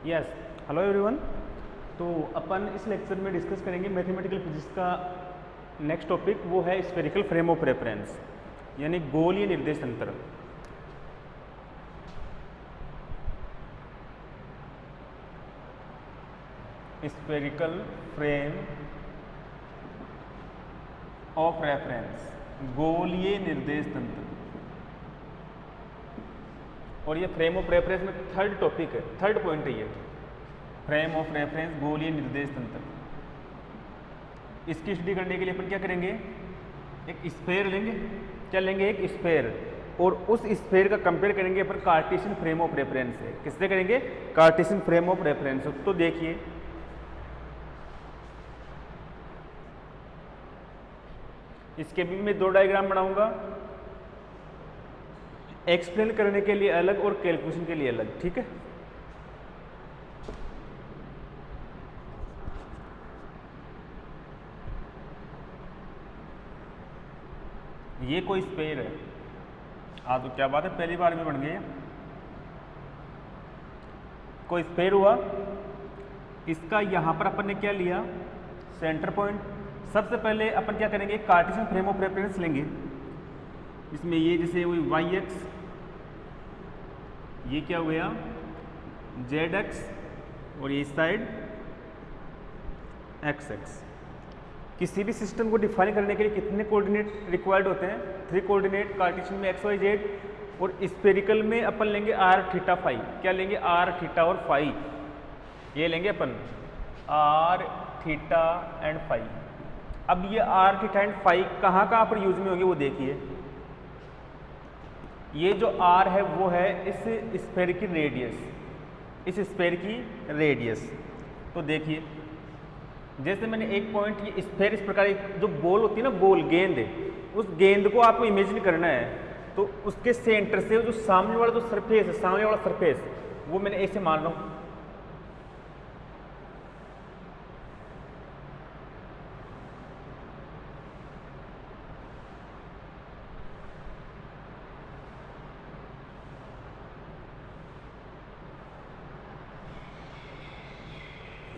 Yes, hello everyone. तो अपन इस lecture में डिस्कस करेंगे मैथमेटिकल फिजिक्स का नेक्स्ट टॉपिक, वो है स्फेरिकल फ्रेम ऑफ रेफरेंस, यानी गोलीय निर्देश तंत्र। स्फेरिकल फ्रेम ऑफ रेफरेंस, गोलीय निर्देश तंत्र। और ये फ्रेम ऑफ रेफरेंस में थर्ड टॉपिक है, थर्ड पॉइंट है ये, फ्रेम ऑफ रेफरेंस गोलीय निर्देश तंत्र। इसकी स्टडी करने के लिए अपन क्या करेंगे, एक स्फेयर लेंगे। क्या लेंगे? एक स्फेयर, और उस स्फेयर का कंपेयर करेंगे अपन कार्टेशियन फ्रेम ऑफ रेफरेंस से। किससे करेंगे? Cartesian frame of reference. तो देखिए, इसके भी मैं दो डायग्राम बनाऊंगा, एक्सप्लेन करने के लिए अलग और कैलकुलेशन के लिए अलग। ठीक है, ये कोई स्फेयर है। हाँ, तो क्या बात है, पहली बार में बन गया। कोई स्फेयर हुआ, इसका यहां पर अपन ने क्या लिया, सेंटर पॉइंट। सबसे पहले अपन क्या करेंगे, कार्टेशियन फ्रेम ऑफ रेफरेंस लेंगे। इसमें ये जैसे वही वाई एक्स, ये क्या हो गया जेड एक्स, और ये साइड एक्स एक्स। किसी भी सिस्टम को डिफाइन करने के लिए कितने कोऑर्डिनेट रिक्वायर्ड होते हैं? 3 कोऑर्डिनेट। कार्टेशियन में एक्स वाई जेड, और स्फेरिकल में अपन लेंगे आर थीटा फाई। क्या लेंगे? आर थीटा और फाई। ये लेंगे अपन आर थीटा एंड फाई। अब ये आर थीटा एंड फाई कहाँ कहाँ पर यूज में होंगे वो देखिए। ये जो आर है वो है इस स्फेयर की रेडियस, इस स्फेयर की रेडियस। तो देखिए, जैसे मैंने एक पॉइंट, ये स्फेयर इस प्रकार जो बॉल होती है ना, बॉल गेंद है, उस गेंद को आपको इमेजिन करना है। तो उसके सेंटर से जो सामने वाला जो सरफेस है, सामने वाला सरफेस, वो मैंने ऐसे मान रहा हूं।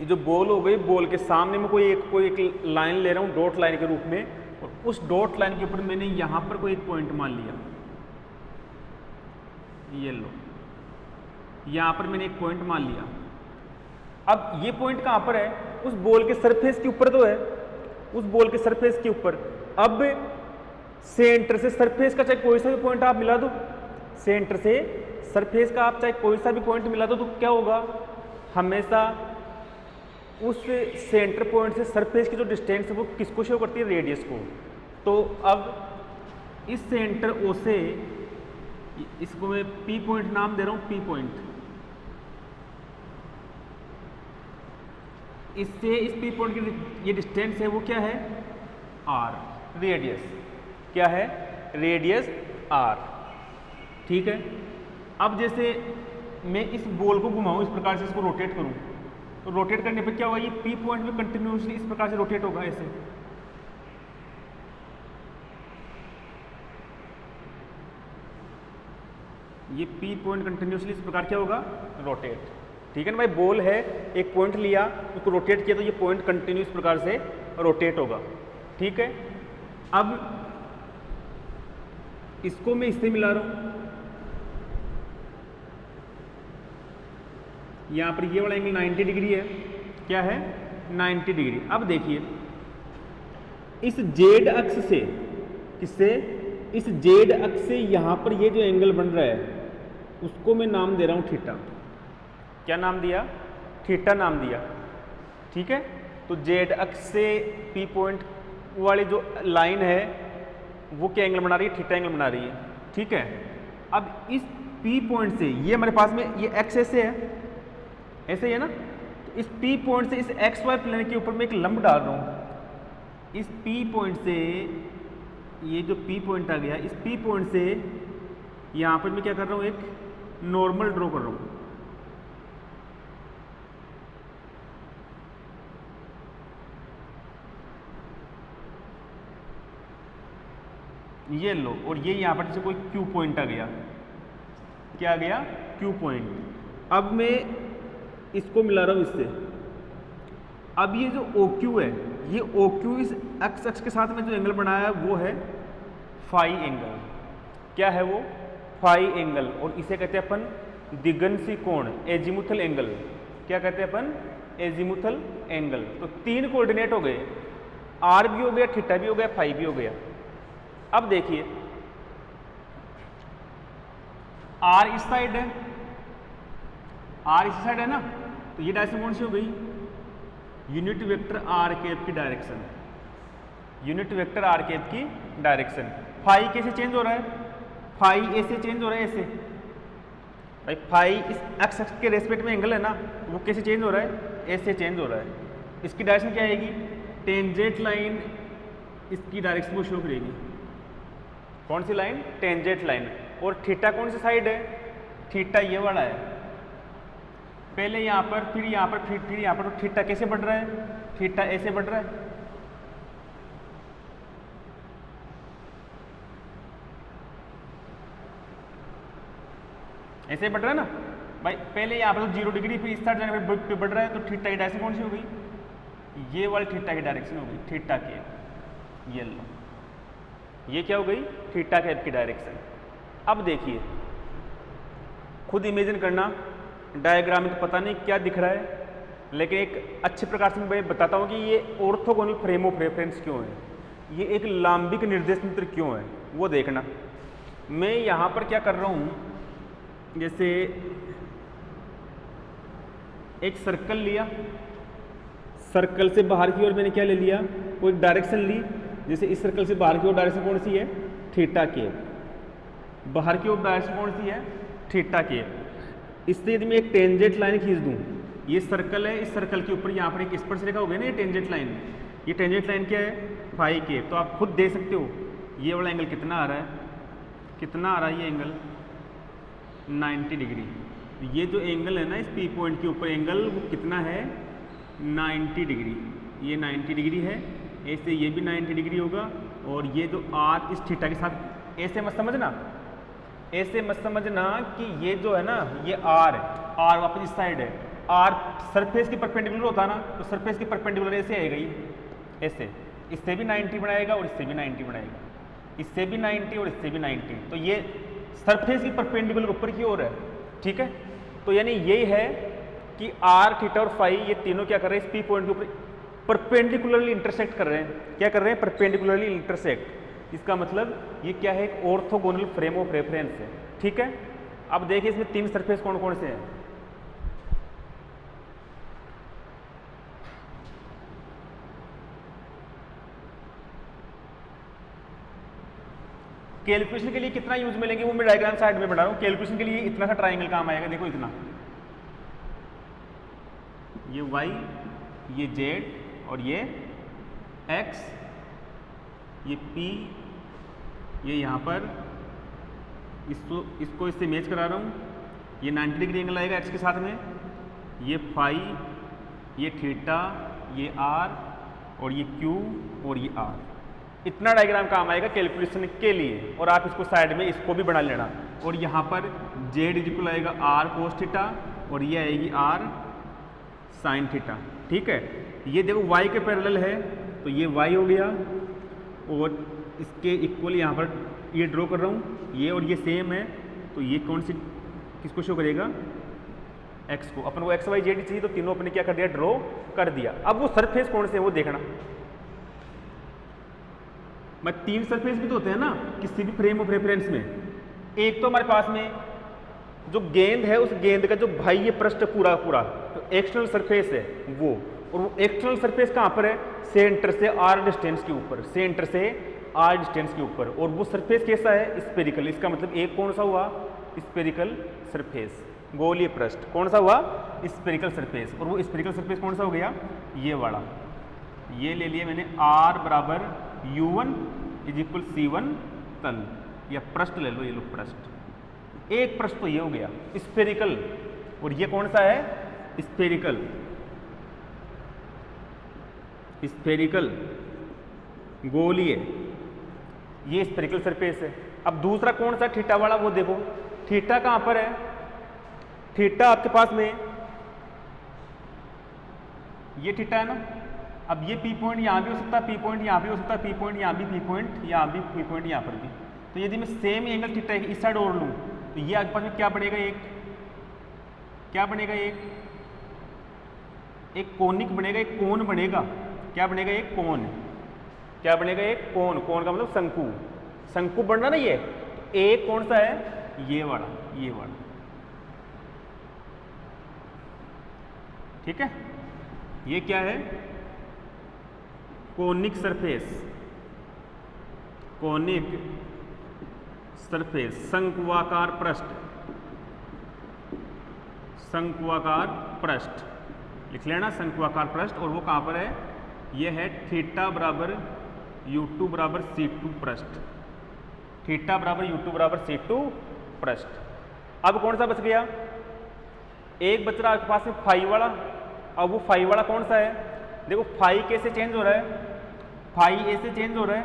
ये जो बॉल हो गई, बॉल के सामने में कोई एक लाइन ले रहा हूँ, डॉट लाइन के रूप में, और उस डॉट लाइन के ऊपर मैंने यहां पर कोई एक पॉइंट मान लिया। ये लो, यहां पर मैंने एक पॉइंट मान लिया। अब ये पॉइंट कहां पर है? उस बॉल के सरफेस के ऊपर तो है, उस बॉल के सरफेस के ऊपर। अब सेंटर से सरफेस का चाहे कोई सा भी पॉइंट आप मिला दो, सेंटर से सरफेस का आप चाहे कोई सा भी पॉइंट मिला दो, तो क्या होगा, हमेशा उस सेंटर पॉइंट से सरफेस की जो डिस्टेंस है वो किसको शो करती है? रेडियस को। तो अब इस सेंटर ओ से, इसको मैं पी पॉइंट नाम दे रहा हूं, पी पॉइंट। इससे इस पी पॉइंट की ये डिस्टेंस है वो क्या है? R, radius. क्या है? Radius R. ठीक है। अब जैसे मैं इस बॉल को घुमाऊं, इस प्रकार से इसको रोटेट करूं, तो रोटेट करने पर क्या होगा, ये पी पॉइंट में कंटिन्यूसली इस प्रकार से रोटेट होगा ऐसे। ये पी पॉइंट कंटिन्यूसली इस प्रकार क्या होगा? रोटेट। ठीक है ना भाई, बॉल है, एक पॉइंट लिया, उसको रोटेट किया, तो ये पॉइंट कंटिन्यू इस प्रकार से रोटेट होगा। ठीक है। अब इसको मैं इससे मिला रहा हूं, यहां पर ये वाला एंगल 90 डिग्री है। क्या है? 90 डिग्री। अब देखिए, इस जेड अक्ष से, किससे? इस जेड अक्ष से यहां पर ये जो एंगल बन रहा है, उसको मैं नाम दे रहा हूं थीटा। क्या नाम दिया? थीटा नाम दिया। ठीक है। तो जेड अक्ष से पी पॉइंट वाली जो लाइन है वो क्या एंगल बना रही है? थीटा एंगल बना रही है। ठीक है। अब इस पी पॉइंट से, ये हमारे पास में ये एक्स ऐसे है, ऐसे ही है ना, तो इस P पॉइंट से इस एक्स वाई प्लेन के ऊपर मैं एक लंब डाल रहा हूं। इस P पॉइंट से, ये जो P पॉइंट आ गया, इस P पॉइंट से यहां पर मैं क्या कर रहा हूं, एक नॉर्मल ड्रॉ कर रहा हूं। ये लो, और ये यहां पर जैसे कोई Q पॉइंट आ गया। क्या आ गया? Q point. अब मैं इसको मिला रहा हूँ इससे। अब ये जो OQ है, ये OQ इस एक्स अक्ष के साथ में जो एंगल बनाया है वो है फाई एंगल। क्या है वो? Phi angle. और इसे कहते हैं अपन दिगंशी कोण, एजीमुथल एंगल। क्या कहते हैं अपन? Azimuthal angle. तो 3 कोऑर्डिनेट हो गए, आर भी हो गया, थीटा भी हो गया, फाई भी हो गया। अब देखिए आर इस साइड है, आर इस साइड है ना, तो ये डायरेक्शन कौन सी हो गई? यूनिट वेक्टर आर कैप की direction, unit vector R cap की डायरेक्शन। फाई कैसे चेंज हो रहा है? फाई ऐसे चेंज हो रहा है, ऐसे। भाई फाई इस एक्स एक्स के रेस्पेक्ट में एंगल है ना, तो वो कैसे चेंज हो रहा है? ऐसे चेंज हो रहा है। इसकी डायरेक्शन क्या आएगी? टेंजेंट लाइन इसकी डायरेक्शन को शो करेगी। कौन सी लाइन? Tangent line. और थीटा कौन सी साइड है? थीटा ये वाला है। पहले यहाँ पर, फिर यहाँ पर, फिर यहाँ पर। तो थीटा कैसे बढ़ रहा है? थीटा ऐसे बढ़ रहा है। ऐसे बढ़ रहा है ना भाई। पहले यहाँ पर 0 डिग्री, फिर इस साइड जाने पे बढ़ रहा है। तो थीटा की डायरेक्शन कौन सी हो गई? ये वाली थीटा की डायरेक्शन हो गई, थीटा के। ये लो, ये क्या हो गई? थीटा कैप की डायरेक्शन। अब देखिए, खुद इमेजिन करना, डायग्राम में तो पता नहीं क्या दिख रहा है, लेकिन एक अच्छे प्रकार से मैं बताता हूँ कि ये ऑर्थोगोनल फ्रेम ऑफ रेफरेंस क्यों है, ये एक लांबिक निर्देश तंत्र क्यों है, वो देखना। मैं यहाँ पर क्या कर रहा हूँ, जैसे एक सर्कल लिया, सर्कल से बाहर की ओर मैंने क्या ले लिया? कोई डायरेक्शन ली। जैसे इस सर्कल से बाहर की ओर डायरेक्शन कौन सी है? थीटा के। बाहर की ओर डायरेक्शन कौन सी है? थीटा के। इससे यदि मैं एक टेंजेंट लाइन खींच दूं, ये सर्कल है, इस सर्कल के ऊपर यहाँ पर एक स्पर्श रेखा हो गई ना, ये टेंजेंट लाइन। ये टेंजेंट लाइन क्या है? फाई के। तो आप खुद देख सकते हो ये वाला एंगल कितना आ रहा है, कितना आ रहा है ये एंगल? 90 डिग्री। ये जो एंगल है ना इस पी पॉइंट के ऊपर एंगल, वो कितना है? 90 डिग्री। ये 90 डिग्री है, ऐसे ये भी 90 डिग्री होगा। और ये जो आर इस थीटा के साथ, ऐसे मत समझना, ऐसे मत समझना कि ये जो है ना, ये आर है, आर वापस इस साइड है। आर सरफेस के परपेंडिकुलर होता ना, तो सरफेस के परपेंडिकुलर ऐसे आएगा, ये ऐसे। इससे भी 90 बनाएगा और इससे भी 90 बनाएगा, इससे भी 90 और इससे भी 90। तो ये सरफेस की परपेंडिकुलर ऊपर की ओर है, ठीक है। तो यानी यही है कि आर, थीटा और फाई, ये तीनों क्या कर रहे हैं? इस पी पॉइंट के ऊपर परपेंडिकुलरली इंटरसेक्ट कर रहे हैं। क्या कर रहे हैं? Perpendicularly intersect. इसका मतलब ये क्या है? एक ऑर्थोगोनल फ्रेम ऑफ रेफरेंस है, ठीक है। अब देखिए इसमें 3 सरफेस कौन कौन से हैं? कैलकुलेशन के लिए कितना यूज मिलेंगे वो मैं डायग्राम साइड में बना रहा हूँ। कैलकुलेशन के लिए इतना सा ट्राइंगल काम आएगा, देखो इतना, ये y, ये z और ये x, ये p, ये यहाँ पर इसको इससे मैच करा रहा हूँ। ये 90 डिग्री एंगल आएगा x के साथ में, ये फाई, ये थीटा, ये r और ये q और ये r। इतना डायग्राम काम आएगा कैलकुलेशन के लिए। और आप इसको साइड में इसको भी बना लेना। और यहाँ पर z इक्वल आएगा r cos थीटा और ये आएगी r sin थीटा, ठीक है। ये देखो y के पैरेलल है, तो ये y हो गया और इसके इक्वल यहाँ पर ये ड्रॉ कर रहा हूँ, ये और ये सेम है। तो ये कौन सी किसको शो करेगा? x को। अपन को x y z चाहिए, तो तीनों अपने क्या कर दिया? ड्रॉ कर दिया। अब वो सरफेस कौन से है वो देखना। मैं 3 सरफेस भी तो होते हैं ना किसी भी फ्रेम ऑफ रेफरेंस में। एक तो हमारे पास में जो गेंद है, उस गेंद का जो बाह्य पृष्ठ पूरा पूरा तो एक्सटर्नल सरफेस है वो। और वो एक्सटर्नल सरफेस कहाँ पर है? सेंटर से r डिस्टेंस के ऊपर, सेंटर से r डिस्टेंस के ऊपर। और वो सरफेस कैसा है? स्फेरिकल। इसका मतलब एक कौन सा हुआ? स्फेरिकल सरफेस, गोलीय पृष्ठ। कौन सा हुआ? Spherical surface. और वो स्फेरिकल सरफेस कौन सा हो गया? ये वाला। ये ले लिया मैंने, r बराबर u1 इज इक्वल c1 तल, या पृष्ठ ले लो, ये लो पृष्ठ। एक पृष्ठ तो ये हो गया स्फेरिकल, और ये कौन सा है? स्फेरिकल, स्फेरिकल गोलीय, ये स्फेरिकल सरफेस है। अब दूसरा कौन सा? थीटा वाला। वो देखो थीटा कहाँ पर है? थीटा आपके पास में ये थीटा है ना। अब ये पी पॉइंट यहाँ भी हो सकता है, पी पॉइंट यहाँ भी हो सकता है, पी पॉइंट यहाँ भी, पी पॉइंट यहाँ भी, पी पॉइंट यहाँ पर भी। तो यदि मैं सेम एंगल थीटा इस साइड और लूँ तो ये आगे पास में क्या बनेगा, क्या बनेगा, एक कोनिक बनेगा, एक कोन बनेगा। क्या बनेगा, एक कोन। क्या बनेगा, एक कोन। कोन का मतलब शंकु। शंकु बनना ना ये। एक कौन सा है, ये वाला, ये वाला। ठीक है, ये क्या है, कोनिक सरफेस, कोनिक सरफेस, शंक्वाकार पृष्ठ, शंक्वाकार पृष्ठ लिख लेना, शंक्वाकार पृष्ठ। और वो कहां पर है, ये है थीटा बराबर U2 बराबर C2 पृष्ठ, थीटा बराबर U2 बराबर C2 पृष्ठ। अब कौन सा बच गया, एक बच रहा आपके पास में फाई वाला। अब वो फाई वाला कौन सा है, देखो फाई कैसे चेंज हो रहा है, फाई ऐसे चेंज हो रहा है,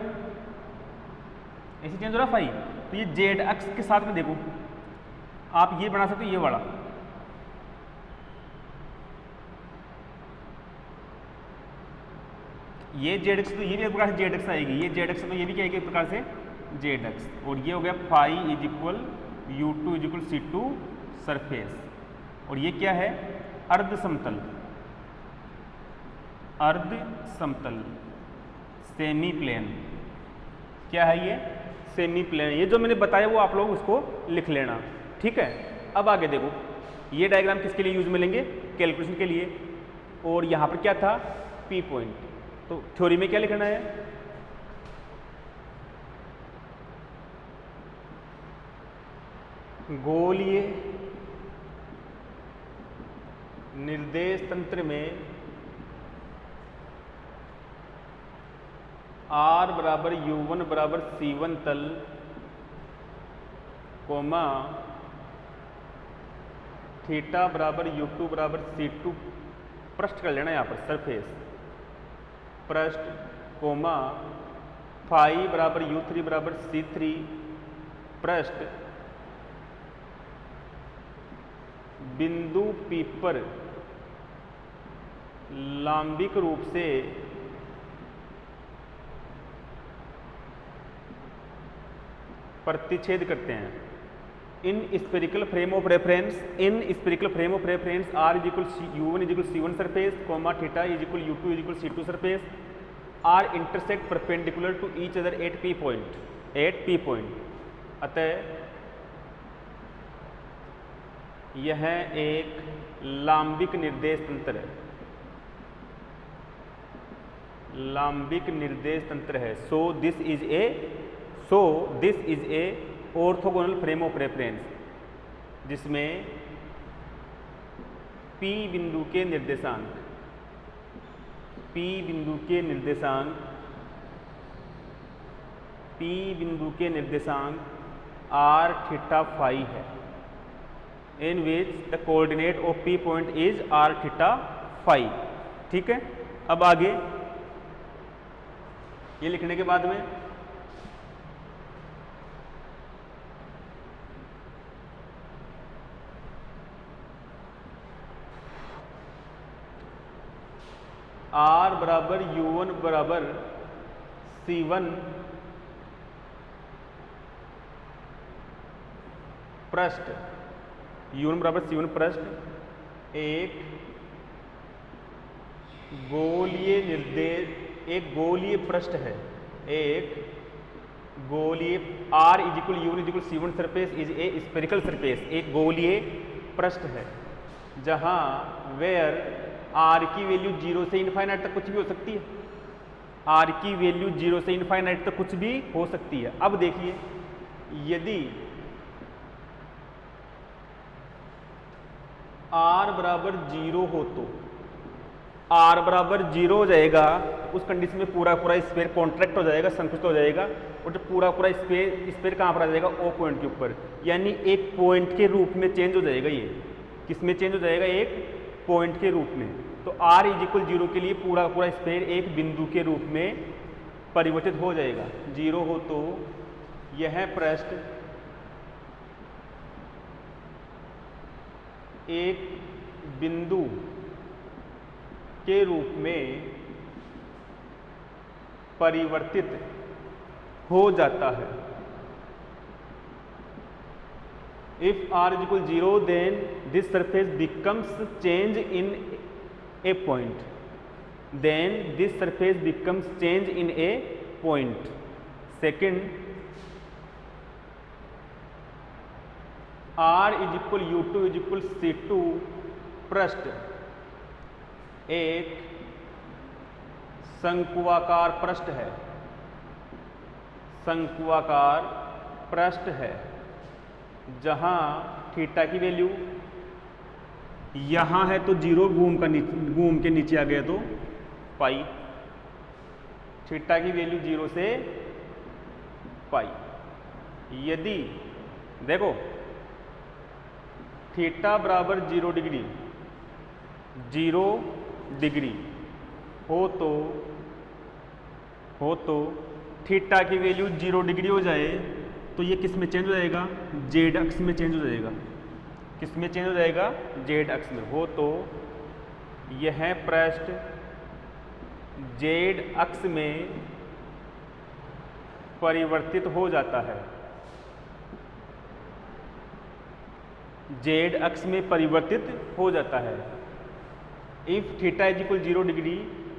ऐसे चेंज हो रहा है फाई। तो ये जेड अक्ष के साथ में देखो आप ये बना सकते हो, ये वाला। ये जेड अक्ष, तो ये भी एक प्रकार से जेड अक्ष आएगी, ये जेड अक्ष, तो ये भी क्या आएगी एक प्रकार से जेड अक्ष। और ये हो गया phi is equal U2 is equal C2 surface. और ये क्या है, अर्ध समतल, अर्ध समतल, सेमी प्लेन। क्या है ये, सेमी प्लेन। ये जो मैंने बताया वो आप लोग उसको लिख लेना। ठीक है, अब आगे देखो, ये डायग्राम किसके लिए यूज में लेंगे, कैलकुलेशन के लिए। और यहां पर क्या था, पी पॉइंट। तो थ्योरी में क्या लिखना है, गोलीय निर्देश तंत्र में R बराबर U1 बराबर C1 तल, कोमा थीटा बराबर U2 बराबर C2 पृष्ठ कर लेना यहाँ पर, सरफेस पृष्ठ, कोमा फाई बराबर U3 बराबर C3 पृष्ठ, बिंदु P पर लांबिक रूप से प्रतिच्छेद करते हैं। In spherical frame of reference, in spherical frame of reference R is equal U1 is equal C1 surface, comma theta is equal U2 is equal C2 surface, are intersect perpendicular to each other at P point, at P point. अतः यह एक लांबिक निर्देश तंत्र है, लांबिक निर्देश तंत्र है। So this is A orthogonal frame of reference, जिसमें P बिंदु के निर्देशांक, P बिंदु के निर्देशांक, P बिंदु के निर्देशांक R थीटा फाई है, in which the coordinate of P point is R theta phi. ठीक है, अब आगे ये लिखने के बाद में R बराबर U1 बराबर C1 पृष्ठ, U1 बराबर C1 पृष्ठ एक गोलीय निर्देश, एक गोलीय पृष्ठ है, एक गोलीय R is equal U1 is equal C1 surface is a spherical surface, एक गोलीय पृष्ठ है जहां वेयर R की वैल्यू 0 से इनफाइनाइट तक कुछ भी हो सकती है, R की वैल्यू 0 से इनफाइनाइट तक कुछ भी हो सकती है। अब देखिए, यदि R बराबर 0 हो तो R बराबर 0 हो जाएगा, उस कंडीशन में पूरा पूरा स्फीयर कॉन्ट्रैक्ट हो जाएगा, संकुचित हो जाएगा, और जो पूरा पूरा स्फीयर कहाँ पर आ जाएगा, O पॉइंट के ऊपर, यानी एक पॉइंट के रूप में चेंज हो जाएगा। ये किस में चेंज हो जाएगा, एक पॉइंट के रूप में। तो R इज इक्वल 0 के लिए पूरा पूरा स्फीयर एक बिंदु के रूप में परिवर्तित हो जाएगा। 0 हो तो यह पृष्ठ एक बिंदु के रूप में परिवर्तित हो जाता है। If r is equal 0 then this surface becomes change in a point, then this surface becomes change in a point. Second, r is equal u2 is equal c2 पृष्ठ एक शंक्वाकार पृष्ठ है, शंक्वाकार पृष्ठ है जहां थीटा की वैल्यू यहां है तो 0, घूम के नीचे आ गया तो पाई, थीटा की वैल्यू 0 से पाई। यदि देखो थीटा बराबर 0 डिग्री, 0 डिग्री हो तो थीटा की वैल्यू 0 डिग्री हो जाए तो ये किस में चेंज हो जाएगा? जेड अक्ष में चेंज हो जाएगा। किस में चेंज हो जाएगा? जेड अक्ष में। हो तो यह पृष्ठ जेड अक्ष में परिवर्तित हो जाता है, जेड अक्ष में परिवर्तित हो जाता है। If theta is equal 0 degree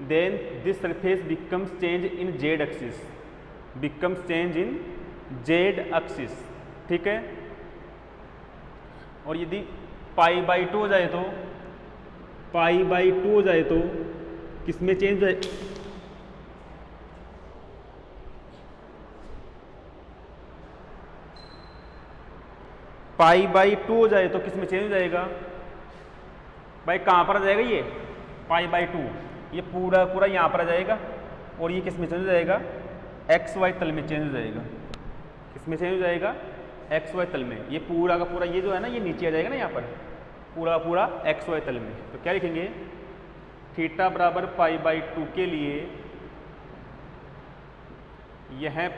then this surface becomes change in Z axis, becomes change in Z axis. ठीक है। और यदि पाई बाई 2 हो जाए तो, पाई बाई 2 हो जाए तो किस में चेंज हो जाए? पाई बाई 2 हो जाए तो किस में चेंज हो जाएगा? भाई कहाँ पर आ जाएगा ये? पाई बाई 2 ये पूरा पूरा यहाँ पर आ जाएगा और ये किस में चेंज हो जाएगा? एक्स वाई तल में चेंज हो जाएगा। किस में चेंज हो जाएगा? एक्स वाई तल में। ये पूरा का पूरा ये जो है ना ये नीचे आ जाएगा ना यहाँ पर, पूरा पूरा एक्स वाई तल में। तो क्या लिखेंगे? थीटा बराबर पाई बाई 2 के लिए यह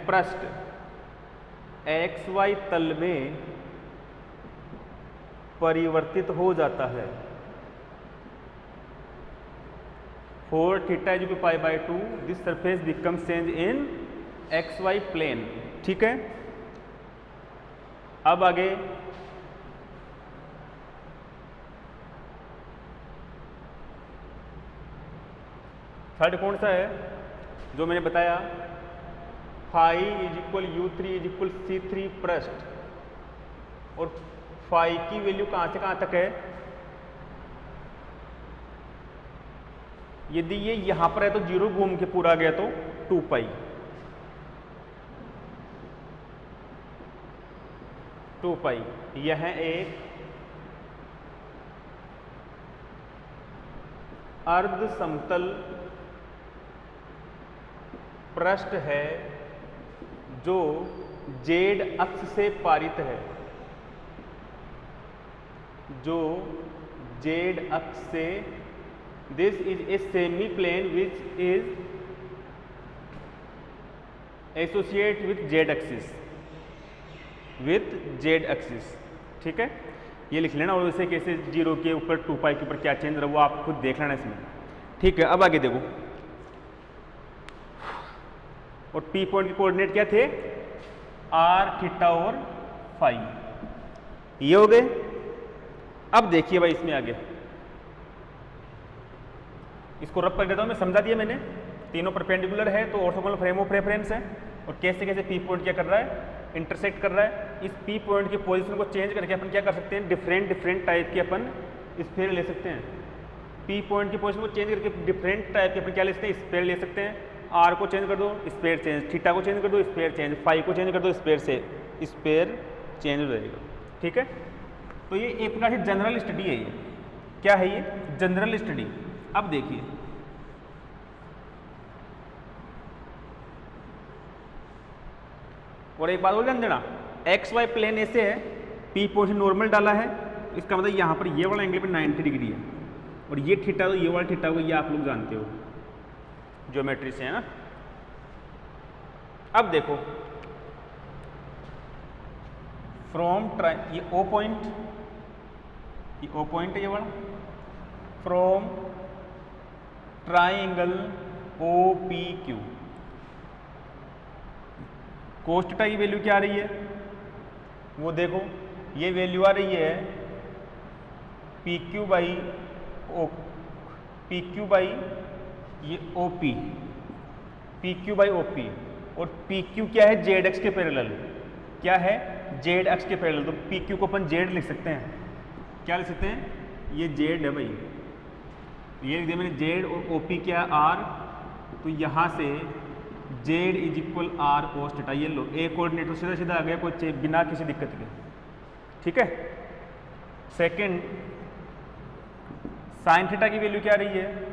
पृष्ठ एक्स वाई तल में परिवर्तित हो जाता है। For theta is pi by 2 this surface becomes change in X Y plane. ठीक है। अब आगे थर्ड कौन सा है? जो मैंने बताया phi is equal u3 is equal c3 पृष्ठ, और फाई की वैल्यू कहां से कहां तक है? यदि ये यहां पर है तो 0 घूम के पूरा गया तो 2 पाई, 2 पाई। यह एक अर्ध समतल पृष्ठ है जो जेड अक्ष से पारित है, जो जेड अक्ष से, this is a semi plane which is associate with Z axis, with Z axis. ठीक है। ये लिख लेना, और इसे कैसे 0 के ऊपर 2 पाई के ऊपर क्या चेंज रहा वो आप खुद देख लेना इसमें। ठीक है। अब आगे देखो, और पी पॉइंट के कोऑर्डिनेट क्या थे? आर, थीटा और फाई। ये हो गए। अब देखिए भाई इसमें आगे इसको रब कर देता हूं मैं, समझा दिया मैंने। तीनों परपेंडिकुलर है तो ऑर्थोगोनल फ्रेम ऑफ रेफरेंस है, और कैसे कैसे पी पॉइंट क्या कर रहा है? इंटरसेक्ट कर रहा है। इस पी पॉइंट की पोजीशन को चेंज करके अपन क्या कर सकते हैं? डिफरेंट टाइप के अपन स्फीयर ले सकते हैं। पी पॉइंट की पोजीशन को चेंज करके डिफरेंट टाइप के अपन क्या ले सकते हैं? स्फीयर ले सकते हैं। आर को चेंज कर दो, स्फीयर चेंज। थीटा को चेंज कर दो, स्फीयर चेंज। फाई को चेंज कर दो, स्फीयर चेंज हो जाएगा। ठीक है। तो ये एक प्रकार से जनरल स्टडी है। ये क्या है? ये जनरल स्टडी। अब देखिए और एक बात और ध्यान देना, एक्स वाई प्लेन ऐसे है, पी पोजीशन नॉर्मल डाला है, इसका मतलब यहाँ पर ये वाला एंगल पे 90 डिग्री है, और ये थीटा तो ये वाला थीटा को ये आप लोग जानते हो ज्योमेट्री से, है ना। अब देखो फ्रॉम ये ओ पॉइंट, ये ओ पॉइंट है ये वाला, from triangle O P Q. Cos theta की वैल्यू क्या आ रही है वो देखो, ये वैल्यू आ रही है P Q by O, P Q by ये O P, P Q by O P. और पी क्यू क्या है, जेड एक्स के पैरेलल, क्या है जेड एक्स के पैरेलल। तो पी क्यू को अपन जेड लिख सकते हैं, क्या लिख सकते हैं, ये जेड है भाई, ये लिख दिया मैंने जेड। और ओ पी क्या है आर, तो यहाँ से Z is equal R cos theta. ये लो ए कोऑर्डिनेट तो सीधा सीधा आ गया, कोई बिना किसी दिक्कत के, ठीक है। सेकंड साइन थीटा की वैल्यू क्या रही है,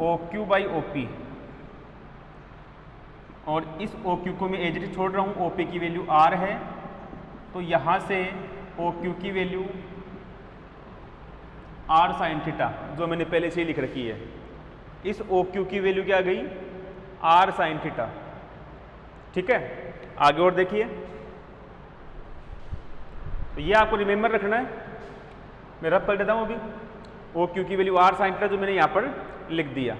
O Q by O P. और इस ओ क्यू को मैं एज इट इज छोड़ रहा हूँ, ओ पी की वैल्यू आर है, तो यहाँ से ओ क्यू की वैल्यू आर साइन थीटा, जो मैंने पहले से ही लिख रखी है। इस ओ क्यू की वैल्यू क्या आ गई, आर साइन थीटा, ठीक है। आगे और देखिए, तो ये आपको रिमेंबर रखना है, मैं रब कर देता हूँ अभी। ओ क्यू की वैल्यू आर साइन थीटा जो मैंने यहाँ पर लिख दिया,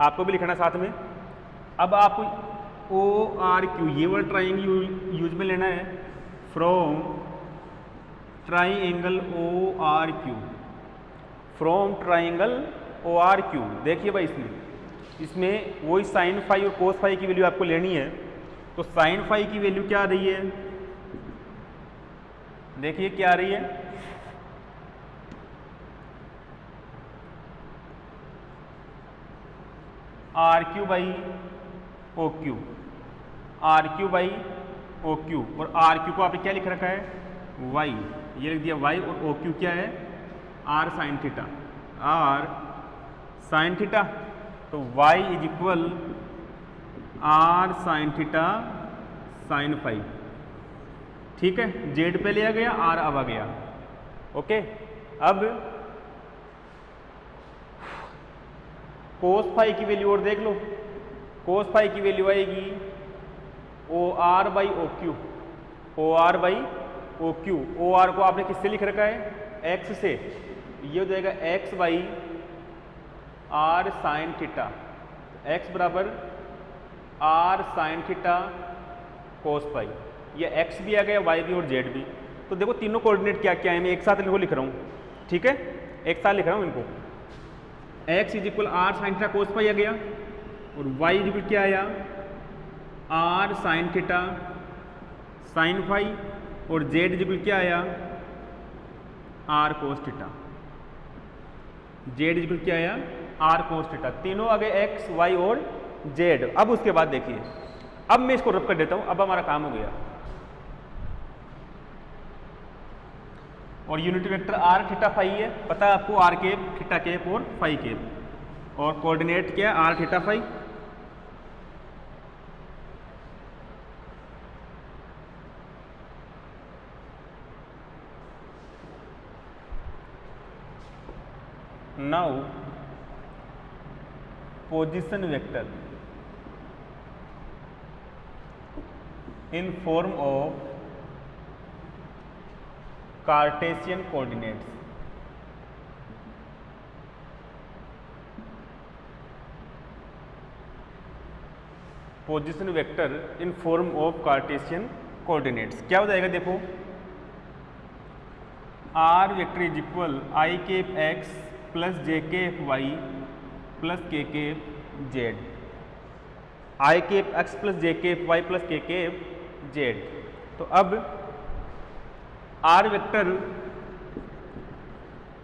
आपको भी लिखना साथ में। अब आपको ओ आर क्यू ये वाला ट्राइंगल यूज में लेना है, from triangle O R Q, from triangle O R Q. देखिए भाई इसमें वही साइन फाई और कोस फाई की वैल्यू आपको लेनी है। तो साइन फाई की वैल्यू क्या आ रही है, देखिए क्या आ रही है, R Q by O Q, R Q by O Q. और आर क्यू को आपने क्या लिख रखा है, वाई, ये लिख दिया वाई। और ओ क्यू क्या है, R sine theta, R sine theta. तो Y is equal R sine theta sine phi, ठीक है। जेड पे लिया गया, आर अब आ गया, ओके। अब कोस फाई की वैल्यू और देख लो, कोस फाई की वैल्यू आएगी O R by O Q, O R by O Q. O R को आपने किससे लिख रखा है, एक्स से, ये हो जाएगा X by R sine theta, X बराबर R sine theta cos phi. ये एक्स भी आ गया, वाई भी और जेड भी। तो देखो तीनों कोऑर्डिनेट क्या क्या है, मैं एक साथ इनको लिख रहा हूँ, ठीक है, एक साथ लिख रहा हूँ इनको। X is equal R sine theta cos phi आ गया, और वाई इज इक्वल क्या आया, R sine theta sine phi, और जेड इज इक्वल क्या आया, R cos theta, Z is equal क्या आया, आर कोस थीटा। तीनों आ गए एक्स वाई और जेड। अब उसके बाद देखिए, अब मैं इसको रब कर देता हूं, अब हमारा काम हो गया। और unit vector R theta phi है, पता है आपको, आर केप थीटा केप और फाई केप। और कोऑर्डिनेट क्या है, R theta phi. Now position vector in form of Cartesian coordinates. Position vector in form of Cartesian coordinates क्या हो जाएगा, देखो R vector is equal I cap X plus J cap Y plus K cap Z, I cap X plus J cap Y plus K cap Z. तो अब R vector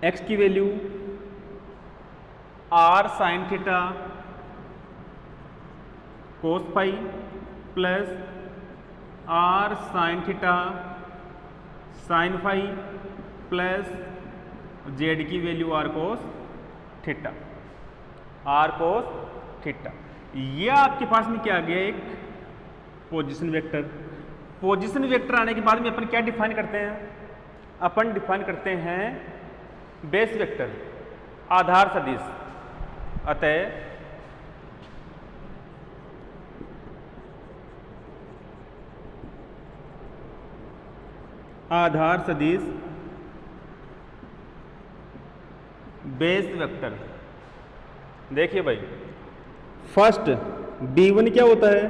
X की value R sine theta cos phi plus R sine theta sine phi plus Z की value R cos theta, R cos theta. ये आपके पास में क्या आ गया, एक पोजीशन वेक्टर। पोजीशन वेक्टर आने के बाद में अपन क्या डिफाइन करते हैं, अपन डिफाइन करते हैं बेस वेक्टर, आधार सदिश। अतः आधार सदिश बेस वेक्टर। देखिए भाई, फर्स्ट B1 क्या होता है,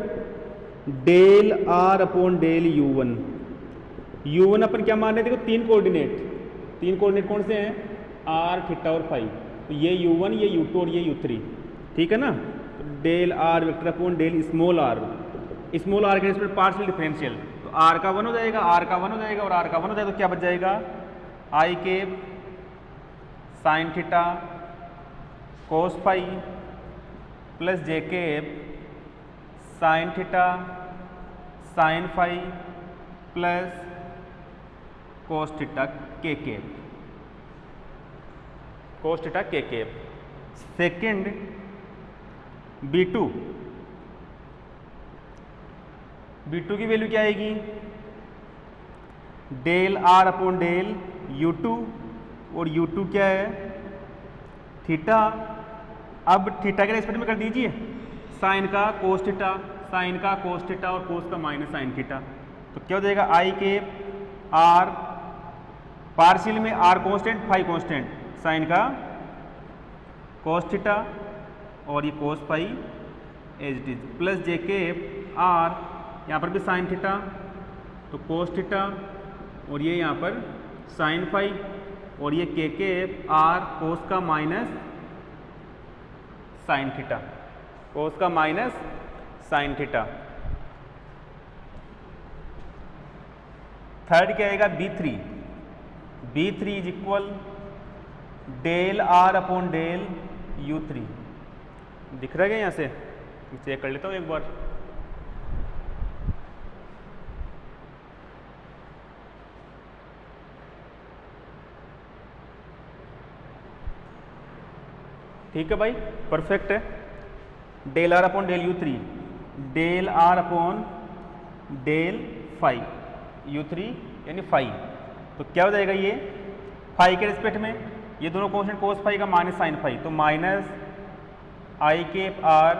del R upon del U1। U1 अपन क्या मान रहे थे, देखो तीन कोऑर्डिनेट कौन से हैं, आर, थीटा और फाई। तो ये U1, ये U2 और ये U3, ठीक है ना। तो del R vector upon del small R के रिस्पेक्ट पार्शियल डिफरेंशियल, तो आर का 1 हो जाएगा, आर का 1 हो जाएगा और आर का 1 हो जाएगा। तो क्या बच जाएगा, I cap sine theta cos phi plus J cap sine theta sine phi plus cos theta K cap, cos theta K cap. Second B2 की वैल्यू क्या आएगी, del R upon del U2 और U2 क्या है, theta. अब theta के respect में कर दीजिए, साइन का कोस थीटा, साइन का कोस थीटा और कोस का माइनस साइन थीटा। तो क्या हो जाएगा, आई के आर पार्शियल में R constant phi constant, sine का कोस थीटा और ये cos phi as it is, plus J के आर, यहाँ पर भी साइन थीटा तो कोस थीटा और ये यहाँ पर साइन फाई और ये के आर कोस का माइनस साइन थीटा, कोस का माइनस साइन थीटा। थर्ड क्या आएगा, B3 is equal del R upon del U3। दिख रहा है क्या, यहाँ से चेक कर लेता हूँ एक बार। ठीक है भाई, परफेक्ट है। Del R upon del U3, del R upon del phi U3 यानी फाई। तो क्या हो जाएगा, ये फाई के रिस्पेक्ट में ये दोनों कॉन्स्टेंट कोस फाई का माइनस साइन फाई, तो minus I cap R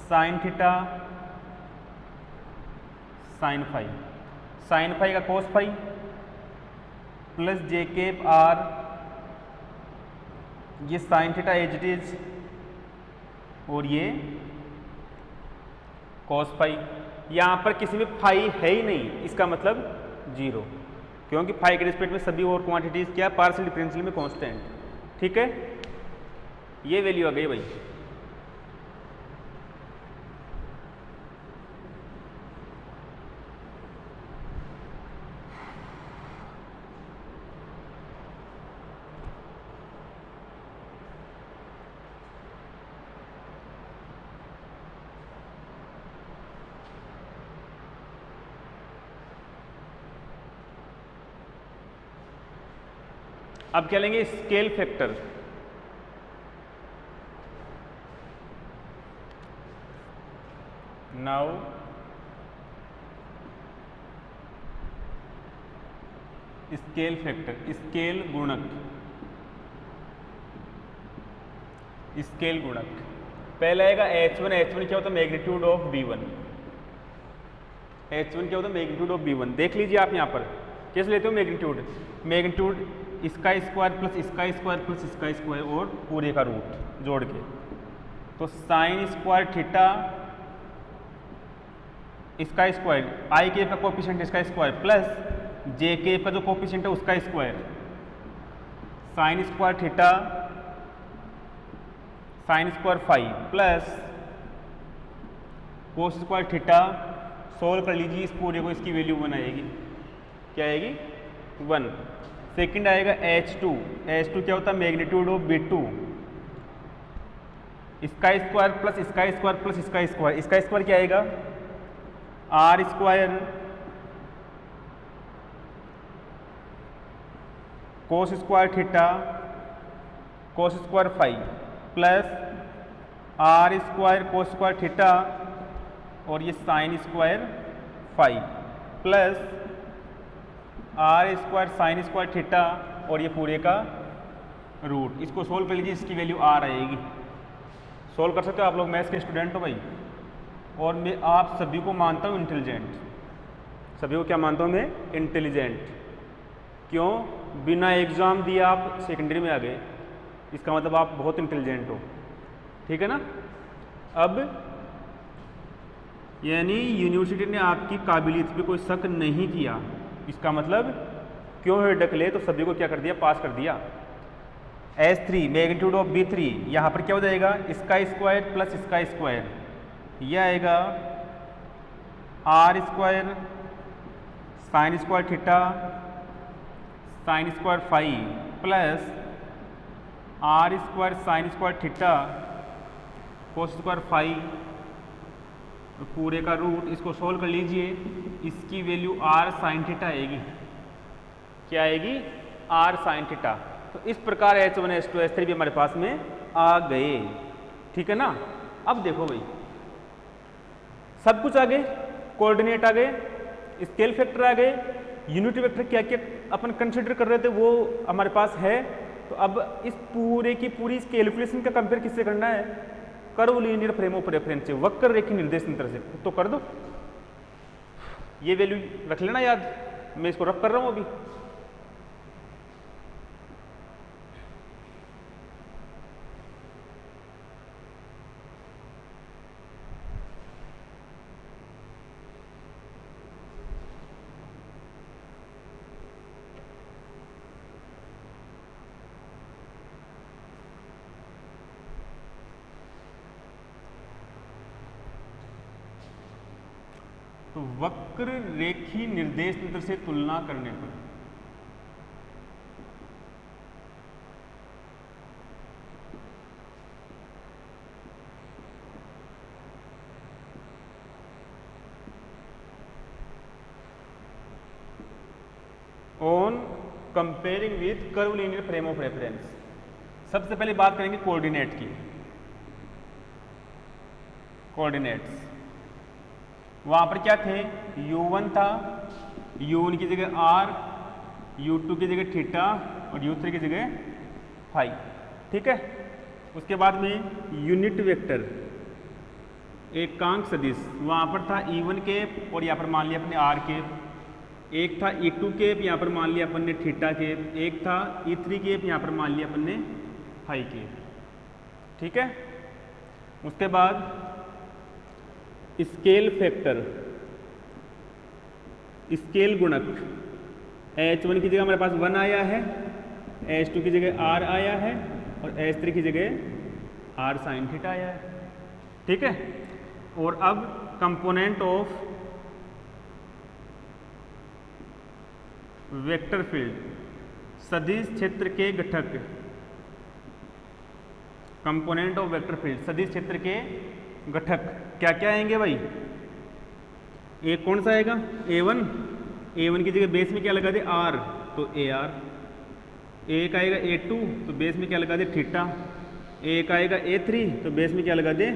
sine theta sine phi, sine phi का cos phi plus J cap R, ये sine theta as it is और ये कॉस फाई। यहाँ पर किसी में फाई है ही नहीं, इसका मतलब 0, क्योंकि फाई के रिस्पेक्ट में सभी और क्वांटिटीज क्या, पार्शियल डिफरेंशियल में कांस्टेंट। ठीक है, ये वैल्यू आ गई भाई। अब क्या लेंगे, scale factor. Now scale factor, scale गुणक, स्केल गुणक। पहला आएगा H1 क्या होता है, मैग्नीट्यूड ऑफ B1। H1 क्या होता है, मैग्नीट्यूड ऑफ B1। देख लीजिए आप यहाँ पर कैसे लेते हो मैग्नीट्यूड इसका स्क्वायर प्लस इसका स्क्वायर प्लस इसका स्क्वायर और पूरे का रूट जोड़ के। तो साइन स्क्वायर थीटा इसका स्क्वायर, आई केप का कोफिशिएंट इसका स्क्वायर प्लस जे केप का जो कोफिशिएंट है उसका square, sine square theta sine square phi plus cos square theta. Solve कर लीजिए इस पूरे को, इसकी वैल्यू 1 आएगी। क्या आएगी, 1। सेकंड आएगा H2 क्या होता है, मैग्नीट्यूड ऑफ B2। इसका स्क्वायर प्लस इसका स्क्वायर प्लस इसका स्क्वायर, इसका स्क्वायर क्या आएगा, R square cos square theta cos square phi plus R square cos square theta और ये sine square phi plus R square sine square theta और ये पूरे का रूट। इसको सोल्व कर लीजिए, इसकी वैल्यू आर आएगी। सोल्व कर सकते हो आप लोग, मैथ्स के स्टूडेंट हो भाई, और मैं आप सभी को मानता हूँ इंटेलिजेंट। सभी को क्या मानता हूँ मैं, इंटेलिजेंट। क्यों, बिना एग्ज़ाम दिए आप सेकेंडरी में आ गए, इसका मतलब आप बहुत इंटेलिजेंट हो, ठीक है ना। अब यानी यूनिवर्सिटी ने आपकी काबिलियत पे कोई शक नहीं किया, इसका मतलब क्यों हेडेक ले तो सभी को क्या कर दिया, पास कर दिया। S3 मैग्नीट्यूड ऑफ B3 यहाँ पर क्या हो जाएगा, इसका स्क्वायर प्लस इसका स्क्वायर, यह आएगा R square sine square theta sine square phi plus R square sine square theta cos square phi पूरे का रूट। इसको सोल्व कर लीजिए, इसकी वैल्यू R साइन थीटा आएगी, क्या आएगी, R साइन थीटा। तो इस प्रकार H1 H2 H3 भी हमारे पास में आ गए, ठीक है ना। अब देखो भाई सब कुछ आ गए, कोऑर्डिनेट आ गए, स्केल फैक्टर आ गए, यूनिट वेक्टर क्या क्या अपन कंसिडर कर रहे थे वो हमारे पास है। तो अब इस पूरे की पूरी इस कैलकुलेशन का कंपेयर किससे करना है, curve linear frame of reference से, वक्र रेखीय निर्देश तंत्र से। तो कर दो, ये वैल्यू रख लेना याद, मैं इसको रख कर रहा हूं अभी। तो वक्र रेखीय निर्देश तंत्र से तुलना करने पर on comparing with curve linear frame of reference, सबसे पहले बात करेंगे कोऑर्डिनेट की। कोऑर्डिनेट्स वहां पर क्या थे, U1 था, U1 की जगह R, U2 की जगह थीटा और U3 की जगह फाई, ठीक है। उसके बाद में यूनिट वेक्टर एकांक सदिश, वहां पर था E1 केप और यहाँ पर मान लिया अपने R केप, एक था E2 केप, यहाँ पर मान लिया अपन ने थीटा केप, एक था E3 केप, यहाँ पर मान लिया अपन ने फाई केप, ठीक है। उसके बाद स्केल फैक्टर, स्केल गुणक, H1 की जगह हमारे पास 1 आया है, H2 की जगह R आया है और H3 की जगह R साइन थीटा आया है, ठीक है। और अब कंपोनेंट ऑफ वेक्टर फील्ड, सदिश क्षेत्र के घटक, कंपोनेंट ऑफ वेक्टर फील्ड सदिश क्षेत्र के घटक क्या क्या आएंगे भाई, एक कौन सा आएगा, A1, A1 की जगह बेस में क्या लगा दे R, तो AR, एक आएगा A2 तो बेस में क्या लगा दे थीटा, एक आएगा A3 तो बेस में क्या लगा दे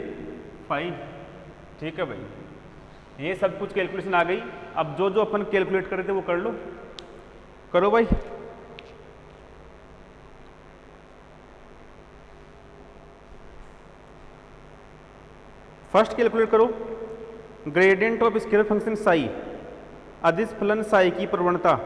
फाई, ठीक है भाई। ये सब कुछ कैलकुलेशन आ गई। अब जो जो अपन कैलकुलेट कर रहे थे वो कर लो, करो भाई। फर्स्ट कैलकुलेट करो, gradient of scalar function psi, अदिश फलन साई की प्रवणता,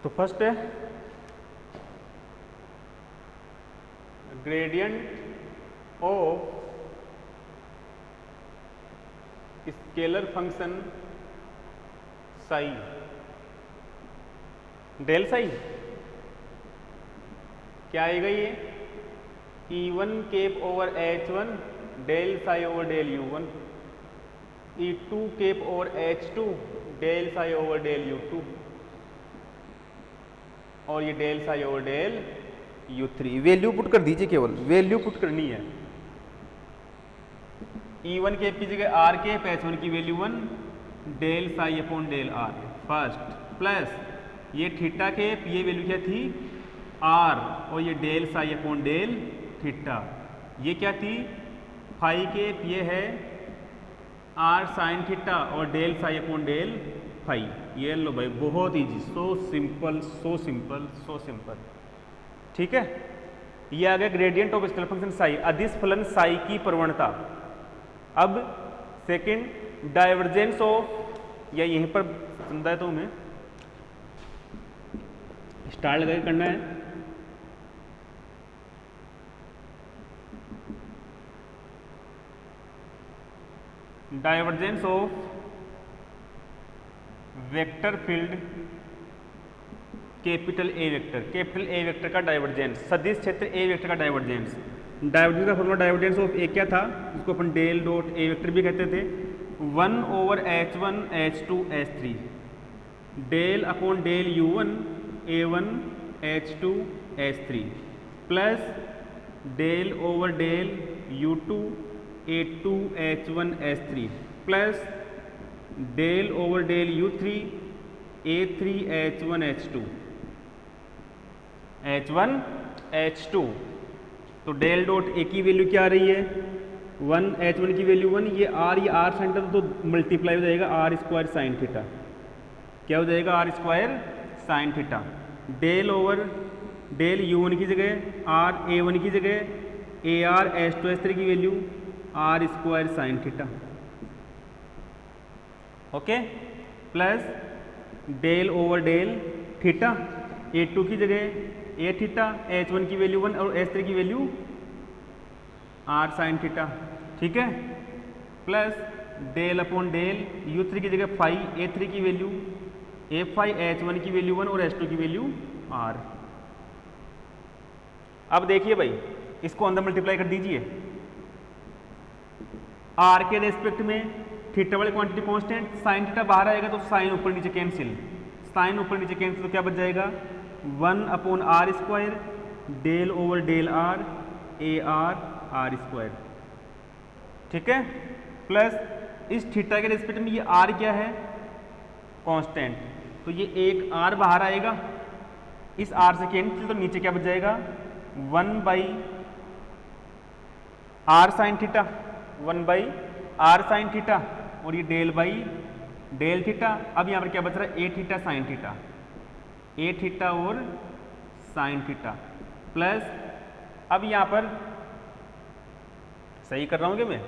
तो फर्स्ट है gradient of scalar function psi, del psi क्या आएगा, ये E1 cap over H1 del psi over del U1, E2 cap over H2 del psi over del U2 और ये del psi over del U3। Value put कर दीजिए, केवल value put करनी है, E1 केप की जगह आर केप, H1 की value 1 del psi upon del R first, plus ये थीटा केप, ये वैल्यू क्या थी आर, और ये del psi upon del theta, ये क्या थी फाई केप, ये है आर साइन थीटा और del psi upon del phi. ये लो भाई, बहुत easy, so simple so simple so simple. ठीक है, ये आ गया gradient of scalar function psi, अदिश फलन साई की प्रवणता। अब सेकंड डाइवर्जेंस ऑफ, या यहीं पर समझा है तो हमें स्टार लगा के करना है। Divergence of vector field capital A vector का डाइवर्जेंस, सदिश क्षेत्र ए वेक्टर का डाइवर्जेंस। डाइवर्जेंस का फॉर्मूला डाइवर्जेंस ऑफ ए क्या था, इसको अपन डेल डॉट ए वेक्टर भी कहते थे, 1/H1 H2 H3 del upon del U1 A1 H2 H3 plus del over del U2 A2 H1 H3 plus del over del U3 A3 H1 H2 तो del dot ए की value क्या आ रही है 1, H1 की वैल्यू 1, ये R sine theta तो multiply हो जाएगा आर स्क्वायर साइन थीटा, क्या हो जाएगा R square sine theta, del over del U1 की जगह आर A1 की जगह ए आर H2 H3 की value R square sine theta, okay, plus del over del theta, A2 की जगह ए थीटा, H1 की वैल्यू 1 और H3 की वैल्यू आर साइन थीटा, ठीक है, plus del upon del U3 की जगह फाई, A3 की वैल्यू ए फाई, H1 की वैल्यू 1 और H2 की वैल्यू आर। अब देखिए भाई, इसको अंदर मल्टीप्लाई कर दीजिए, आर के रेस्पेक्ट में थीटा वाली क्वांटिटी कांस्टेंट, साइन थीटा बाहर आएगा तो साइन ऊपर नीचे कैंसिल, साइन ऊपर नीचे कैंसिल तो क्या बच जाएगा 1/r स्क्वायर del over del R A R square, ठीक है, प्लस इस थीटा के रेस्पेक्ट में ये आर क्या है कांस्टेंट, तो ये एक आर बाहर आएगा, इस आर से कैंसिल तो नीचे क्या बच जाएगा 1/r sine theta, 1/r sign theta और ये डेल बाई डेल थीटा। अब यहाँ पर क्या बच रहा है ए थीटा साइन थीटा, ए थीटा और साइन थीटा, प्लस अब यहाँ पर सही कर रहा हूँ क्या मैं,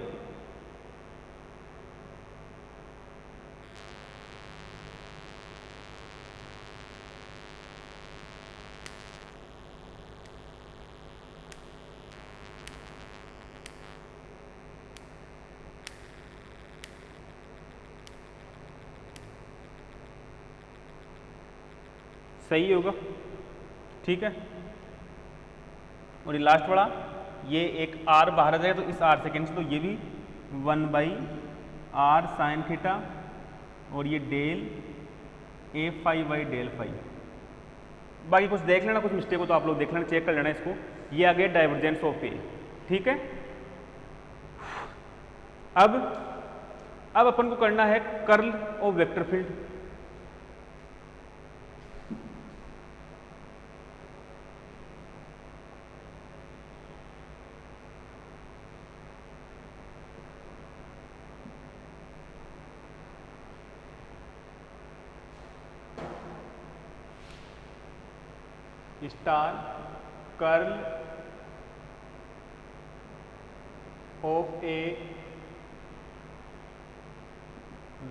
सही होगा, ठीक है, और ये लास्ट वाला, ये एक आर बाहर आ जाएगा तो इस आर से कैंसिल, तो ये भी 1/r साइन थीटा और ये del A phi by del phi. बाकी कुछ देख लेना, कुछ मिस्टेक हो तो आप लोग देख लेना, चेक कर लेना इसको। ये आ गया डाइवर्जेंस ऑफ ए, ठीक है। अब अपन को करना है curl of vector field. Star curl of A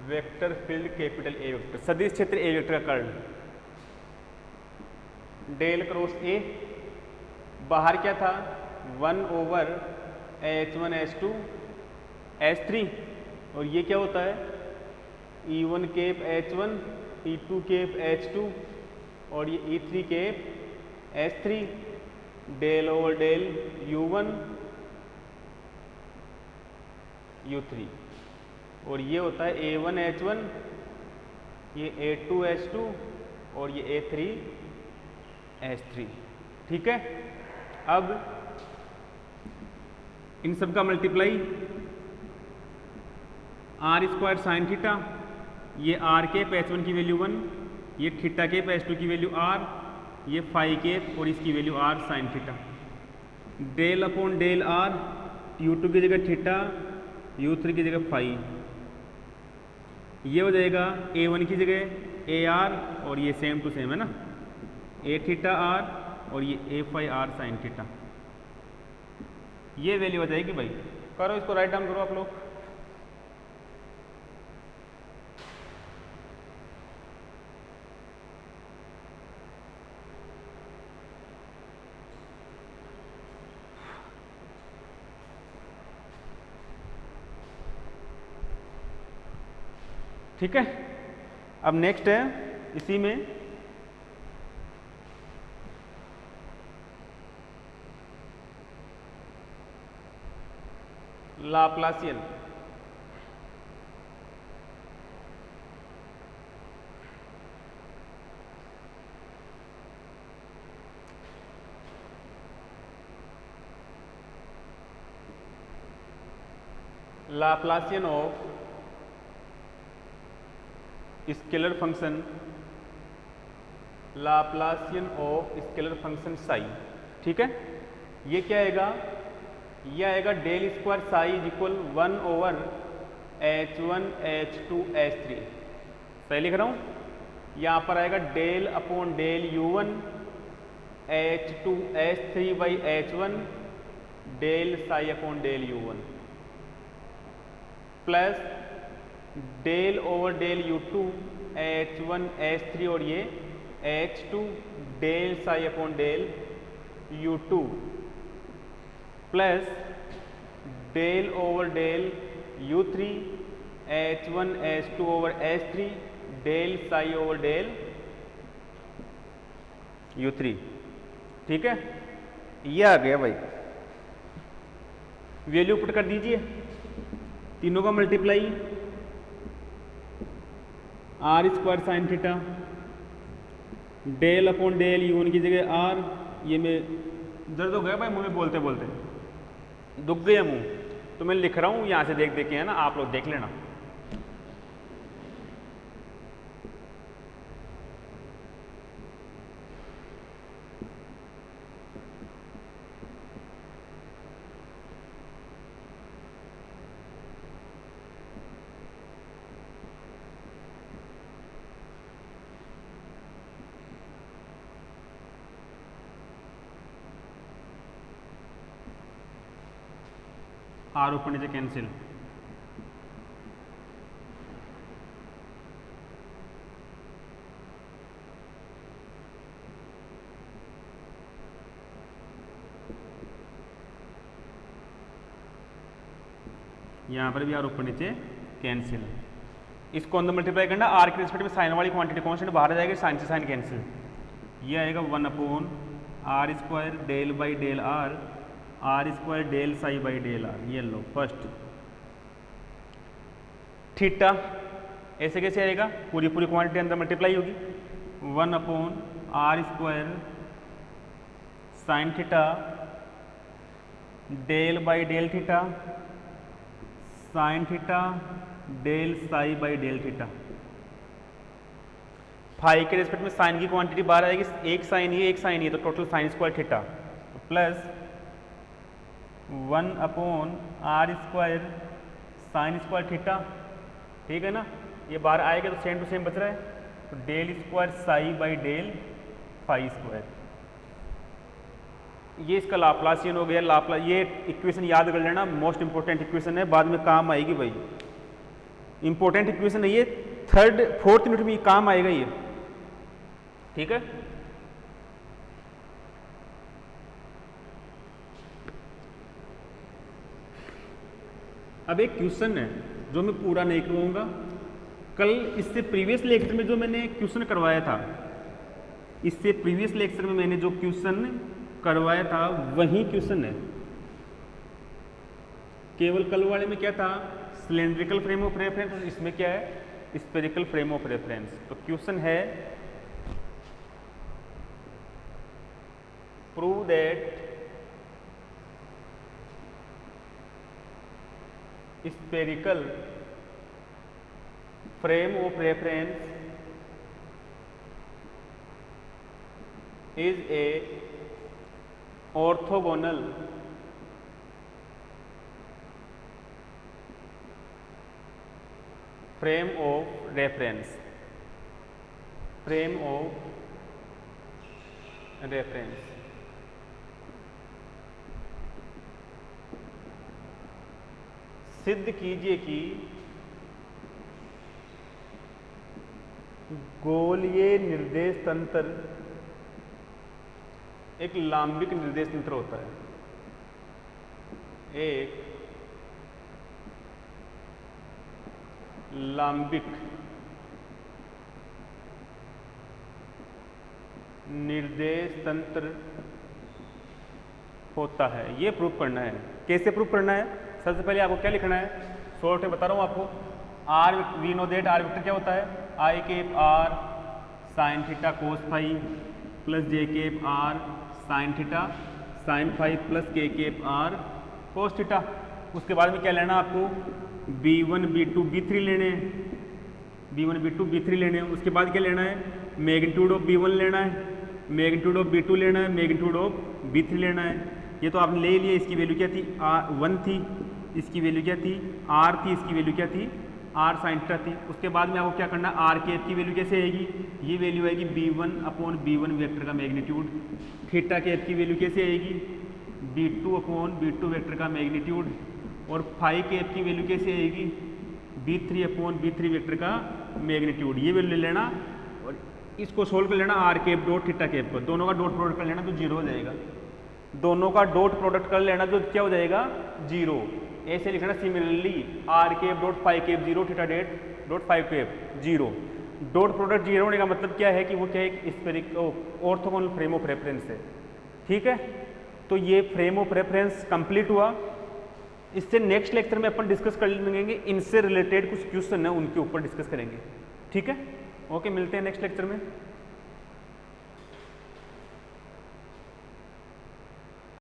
vector field capital A vector, सदिश क्षेत्र ए वेक्टर का कर्ल, डेल क्रॉस ए, बाहर क्या था 1/H1 H2 H3 और ये क्या होता है E1 cap H1 E2 cap H2 और ये E3 cap H3 del over del U1 U3 और ये होता है A1 H1, ये A2 H2 और ये A3 H3, ठीक है। अब इन सब का multiply R square sine theta, ये आर केप H1 की वैल्यू 1, ये थीटा केप H2 की वैल्यू आर, ये फाई केप और इसकी value R sine theta. Del upon del R, U2 की जगह थीटा, U3 की जगह फाई, ये हो जाएगा A1 की जगह ए आर और ये सेम टू सेम है ना, ए थीटा आर और ये ए फाई आर साइन थीटा। ये वैल्यू हो जाएगी भाई। करो इसको राइट डाउन करो आप लोग। ठीक है, अब नेक्स्ट है इसी में Laplacian. Laplacian of scalar function, Laplacian of scalar function psi. ठीक है, ये क्या आएगा, ये आएगा del square psi is equal 1 over H1 H2 H3। सही लिख रहा हूँ। यहाँ पर आएगा del upon del U1 H2 H3 by H1 del psi upon del U1 plus del over del U2 H1 H3 और ये H2 del psi upon del U2 plus del over del U3 H1 H2 over H3 del psi over del U3। ठीक है, ये आ गया भाई। Value put कर दीजिए, तीनों का multiply, R square sine theta, del upon del U1 की जगह आर, ये मैं दर्द हो गया भाई मुंह में बोलते बोलते, दुख गया मुंह, तो मैं लिख रहा हूँ यहाँ से देख देख के, है ना, आप लोग देख लेना। आर ऊपर नीचे कैंसिल, यहाँ पर भी आर ऊपर नीचे कैंसिल। इसको अंदर मल्टीप्लाई करना, आर के रिस्पेक्ट में साइन वाली क्वांटिटी कांस्टेंट बाहर आ जाएगी, साइन से साइन कैंसिल। ये आएगा 1 upon R square del by del R, R square del psi by del R. ये लो फर्स्ट थीटा, ऐसे कैसे आएगा, पूरी पूरी क्वांटिटी अंदर मल्टीप्लाई होगी। 1 upon R square sine theta del by del theta sine theta del psi by del theta. Phi के रिस्पेक्ट में साइन की क्वांटिटी बाहर आएगी, एक साइन ये एक साइन ये, तो total sine square theta plus 1 upon R square sine square theta. ठीक है ना, ये बाहर आएगा तो सेम टू सेम बच रहा है, तो del square psi by del phi square. ये इसका लाप्लासियन हो गया। ये इक्वेशन याद कर लेना, मोस्ट इंपॉर्टेंट इक्वेशन है, बाद में काम आएगी भाई। इंपॉर्टेंट इक्वेशन है ये, 3rd 4th यूनिट में काम आएगा ये। ठीक है, अब एक क्वेश्चन है जो मैं पूरा नहीं करवाऊंगा। कल इससे प्रीवियस लेक्चर में जो मैंने क्वेश्चन करवाया था, इससे प्रीवियस लेक्चर में मैंने जो क्वेश्चन करवाया था वही क्वेश्चन है। केवल कल वाले में क्या था, सिलेंड्रिकल फ्रेम ऑफ रेफरेंस, और इसमें क्या है, स्फेरिकल फ्रेम ऑफ रेफरेंस। तो क्वेश्चन है prove that spherical frame of reference is a orthogonal frame of reference सिद्ध कीजिए कि गोलीय निर्देश तंत्र एक लांबिक निर्देश तंत्र होता है। एक लांबिक निर्देश तंत्र होता है। ये प्रूफ करना है। कैसे प्रूफ करना है? सबसे पहले आपको क्या लिखना है? शॉर्ट में बता रहा हूं आपको। R we know that R vector क्या होता है? I cap R sine theta cos phi plus J cap R sine theta sine phi plus K cap R cos theta. उसके बाद में क्या लेना आपको? B1 B2 B3 लेने हैं। B1 B2 B3 लेने हैं। उसके बाद क्या लेना है? मैग्नीट्यूड ऑफ B1 लेना है, मैग्नीट्यूड ऑफ B2 लेना है, मैग्नीट्यूड ऑफ B3 लेना है। ये तो आपने ले लिया। इसकी वैल्यू क्या थी? R1 थी। इसकी वैल्यू क्या थी? R थी। इसकी वैल्यू क्या थी? R साइन थीटा थी। उसके बाद में आपको क्या करना है? R के एफ की वैल्यू कैसे आएगी? ये वैल्यू आएगी B1/B1 वेक्टर का मैग्नीट्यूड। थीटा के एफ की वैल्यू कैसे आएगी? B2/B2 वेक्टर का मैग्नीट्यूड। और फाई के एफ की वैल्यू कैसे आएगी? B3/B3 वेक्टर का मैग्नीट्यूड। ये वैल्यू ले लेना और इसको सोल्व कर लेना R cap dot theta cap को। दोनों का डॉट प्रोडक्ट कर लेना तो जीरो हो जाएगा। दोनों का डॉट प्रोडक्ट कर लेना तो क्या हो जाएगा? जीरो। ऐसे लिखना similarly R cap dot phi cap zero, theta डेट dot phi cap zero. Dot product zero होने का मतलब क्या है कि वो क्या है? एक spherical orthogonal frame of reference है। ठीक है, तो ये फ्रेम ऑफ रेफरेंस कंप्लीट हुआ। इससे नेक्स्ट लेक्चर में अपन डिस्कस कर लेंगे, इनसे रिलेटेड कुछ क्वेश्चन है उनके ऊपर डिस्कस करेंगे। ठीक है, ओके, मिलते हैं नेक्स्ट लेक्चर में।